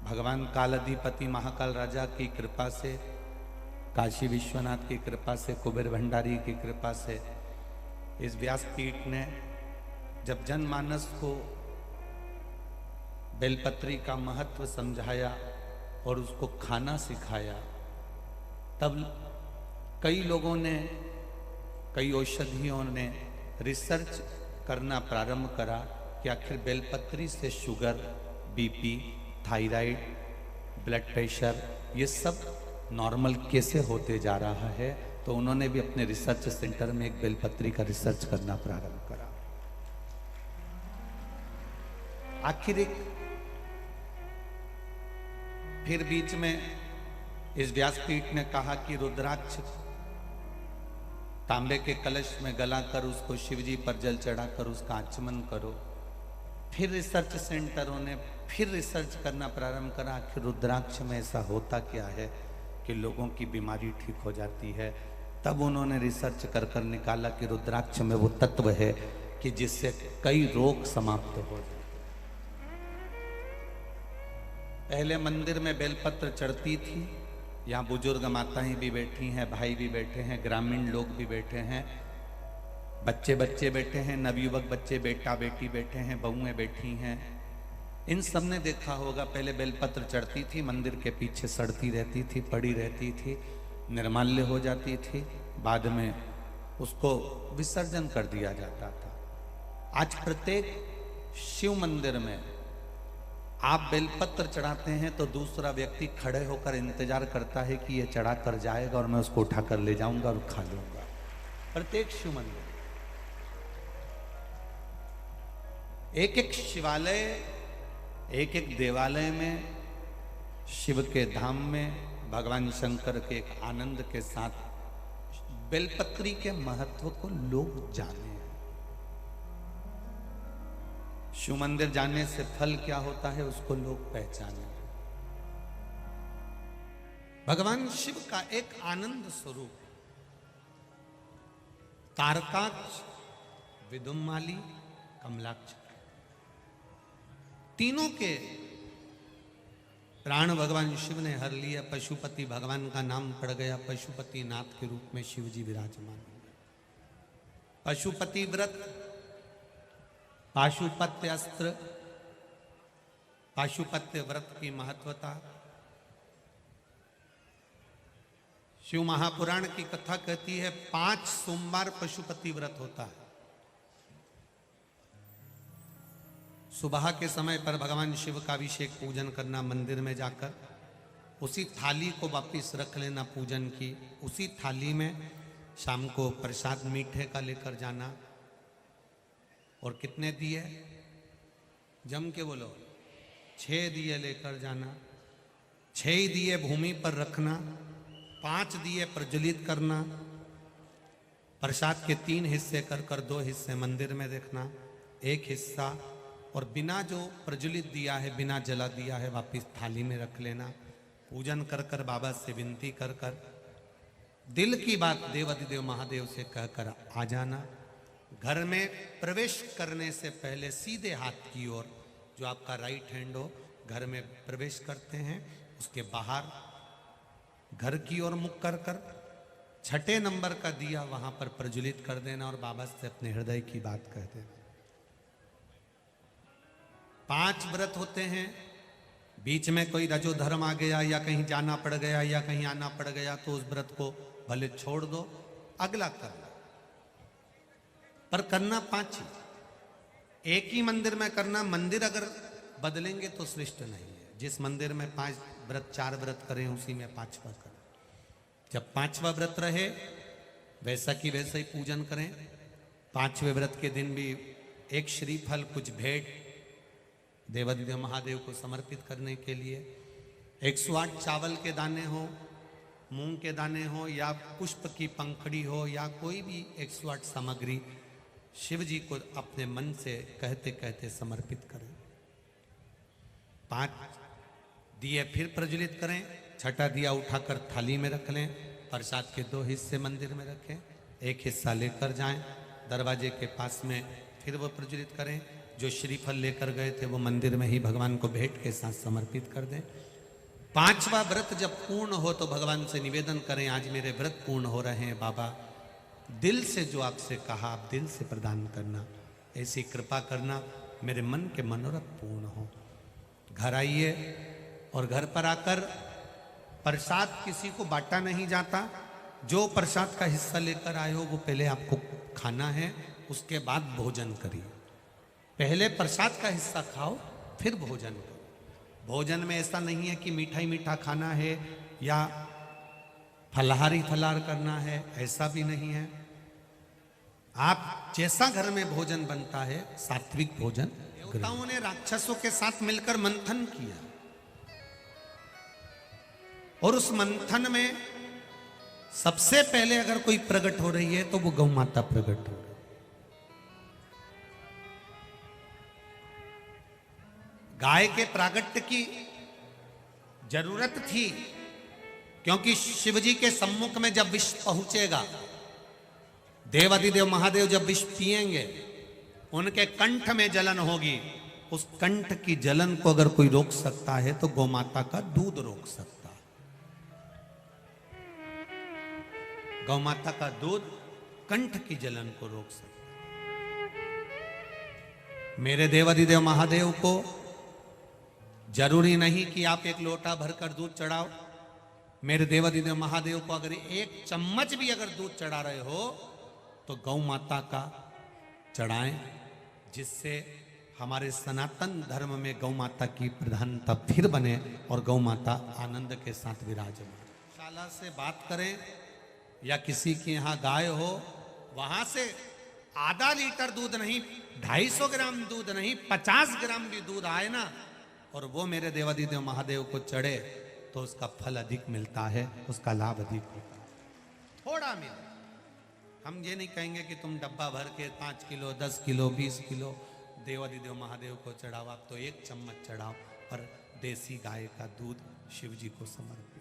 भगवान कालाधिपति महाकाल राजा की कृपा से, काशी विश्वनाथ की कृपा से, कुबेर भंडारी की कृपा से इस व्यासपीठ ने जब जनमानस को बेलपत्री का महत्व समझाया और उसको खाना सिखाया, तब कई लोगों ने, कई औषधियों ने रिसर्च करना प्रारंभ करा कि आखिर बेलपत्री से sugar, BP, thyroid, blood pressure ये सब नॉर्मल कैसे होते जा रहा है। तो उन्होंने भी अपने रिसर्च सेंटर में एक बेलपत्री का रिसर्च करना प्रारंभ करा। आखिर एक फिर बीच में इस व्यासपीठ ने कहा कि रुद्राक्ष तांबे के कलश में गलाकर उसको शिवजी पर जल चढ़ाकर उसका आचमन करो। फिर रिसर्च सेंटरों ने फिर रिसर्च करना प्रारंभ करा, आखिर रुद्राक्ष में ऐसा होता क्या है कि लोगों की बीमारी ठीक हो जाती है। तब उन्होंने रिसर्च कर कर निकाला कि रुद्राक्ष में वो तत्व है कि जिससे कई रोग समाप्त हो जाते। पहले मंदिर में बेलपत्र चढ़ती थी, यहाँ बुजुर्ग माताएं भी बैठी हैं, भाई भी बैठे हैं, ग्रामीण लोग भी बैठे हैं, बच्चे बैठे हैं, नवयुवक बच्चे, बेटा बेटी बैठे हैं, बहुएं बैठी हैं। इन सब ने देखा होगा, पहले बेलपत्र चढ़ती थी, मंदिर के पीछे सड़ती रहती थी, पड़ी रहती थी, निर्माल्य हो जाती थी, बाद में उसको विसर्जन कर दिया जाता था। आज प्रत्येक शिव मंदिर में आप बेलपत्र चढ़ाते हैं तो दूसरा व्यक्ति खड़े होकर इंतजार करता है कि ये चढ़ा कर जाएगा और मैं उसको उठाकर ले जाऊंगा और खा लूंगा। प्रत्येक शिव मंदिर, एक एक शिवालय, एक एक देवालय में, शिव के धाम में भगवान शंकर के एक आनंद के साथ बेलपत्री के महत्व को लोग जाने। शिव मंदिर जाने से फल क्या होता है उसको लोग पहचाने। भगवान शिव का एक आनंद स्वरूप तारकाक्ष, विदुमाली, कमलाक्ष, तीनों के प्राण भगवान शिव ने हर लिया। पशुपति भगवान का नाम पड़ गया, पशुपति नाथ के रूप में शिव जी विराजमान हो गए। पशुपति व्रत, पाशुपत्य अस्त्र, पाशुपत्य व्रत की महत्वता। शिव महापुराण की कथा कहती है 5 सोमवार पशुपति व्रत होता है। सुबह के समय पर भगवान शिव का अभिषेक पूजन करना, मंदिर में जाकर उसी थाली को वापिस रख लेना पूजन की, उसी थाली में शाम को प्रसाद मीठे का लेकर जाना। और कितने दिए, जम के बोलो, 6 दिए लेकर जाना। 6 दिए भूमि पर रखना, 5 दिए प्रज्वलित करना, प्रसाद के 3 हिस्से कर कर 2 हिस्से मंदिर में देखना, 1 हिस्सा और बिना जो प्रज्वलित दिया है, बिना जला दिया है, वापिस थाली में रख लेना। पूजन कर कर बाबा से विनती कर कर दिल की बात देवाधिदेव महादेव से कहकर आ जाना। घर में प्रवेश करने से पहले सीधे हाथ की ओर, जो आपका राइट हैंड हो, घर में प्रवेश करते हैं, उसके बाहर घर की ओर मुख कर कर 6ठे नंबर का दिया वहां पर प्रज्वलित कर देना और बाबा से अपने हृदय की बात कह देना। 5 व्रत होते हैं, बीच में कोई रजो धर्म आ गया या कहीं जाना पड़ गया या कहीं आना पड़ गया तो उस व्रत को भले छोड़ दो, अगला कर लो, पर करना 5 ही। एक ही मंदिर में करना, मंदिर अगर बदलेंगे तो श्रेष्ठ नहीं है। जिस मंदिर में 5 व्रत 4 व्रत करें उसी में 5वां करें। जब 5वां व्रत रहे वैसा की वैसा ही पूजन करें। 5वें व्रत के दिन भी एक श्रीफल, कुछ भेंट देवाधिदेव महादेव को समर्पित करने के लिए, 108 चावल के दाने हो, मूंग के दाने हो या पुष्प की पंखड़ी हो या कोई भी 108 सामग्री शिव जी को अपने मन से कहते कहते समर्पित करें। 5 दिए फिर प्रज्वलित करें, 6ठा दिया उठाकर थाली में रख लें, प्रसाद के 2 हिस्से मंदिर में रखें, 1 हिस्सा लेकर जाएं, दरवाजे के पास में फिर वो प्रज्वलित करें, जो श्रीफल लेकर गए थे वो मंदिर में ही भगवान को भेंट के साथ समर्पित कर दें। 5वां व्रत जब पूर्ण हो तो भगवान से निवेदन करें, आज मेरे व्रत पूर्ण हो रहे हैं बाबा, दिल से जो आपसे कहा आप दिल से प्रदान करना, ऐसी कृपा करना मेरे मन के मनोरथ पूर्ण हो। घर आइए और घर पर आकर प्रसाद किसी को बांटा नहीं जाता, जो प्रसाद का हिस्सा लेकर आए हो वो पहले आपको खाना है, उसके बाद भोजन करिए। पहले प्रसाद का हिस्सा खाओ फिर भोजन करो। भोजन में ऐसा नहीं है कि मीठा ही मीठा खाना है या फलाहारी फलाहार करना है, ऐसा भी नहीं है। आप जैसा घर में भोजन बनता है सात्विक भोजन। देवताओं ने राक्षसों के साथ मिलकर मंथन किया और उस मंथन में सबसे पहले अगर कोई प्रकट हो रही है तो वो गौ माता प्रकट हो रही है। गाय के प्रागट्य की जरूरत थी, क्योंकि शिवजी के सम्मुख में जब विष पहुंचेगा, देवाधिदेव महादेव जब विष पिएंगे, उनके कंठ में जलन होगी। उस कंठ की जलन को अगर कोई रोक सकता है तो गौमाता का दूध रोक सकता है। गौमाता का दूध कंठ की जलन को रोक सकता है। मेरे देवाधिदेव महादेव को जरूरी नहीं कि आप एक लोटा भरकर दूध चढ़ाओ। मेरे देवाधिदेव महादेव को अगर 1 चम्मच भी अगर दूध चढ़ा रहे हो तो गौ माता का चढ़ाएं, जिससे हमारे सनातन धर्म में गौ माता की प्रधानता फिर बने और गौ माता आनंद के साथ विराजमान। शाला से बात करें या किसी के यहाँ गाय हो, वहां से आधा लीटर दूध नहीं, 250 ग्राम दूध नहीं, 50 ग्राम भी दूध आए ना और वो मेरे देवाधिदेव महादेव को चढ़े तो उसका फल अधिक मिलता है, उसका लाभ अधिक होता है। थोड़ा मिले, हम ये नहीं कहेंगे कि तुम डब्बा भर के 5 किलो 10 किलो 20 किलो देवाधिदेव महादेव को चढ़ाओ। आप तो 1 चम्मच चढ़ाओ, पर देसी गाय का दूध शिव जी को समर्पित।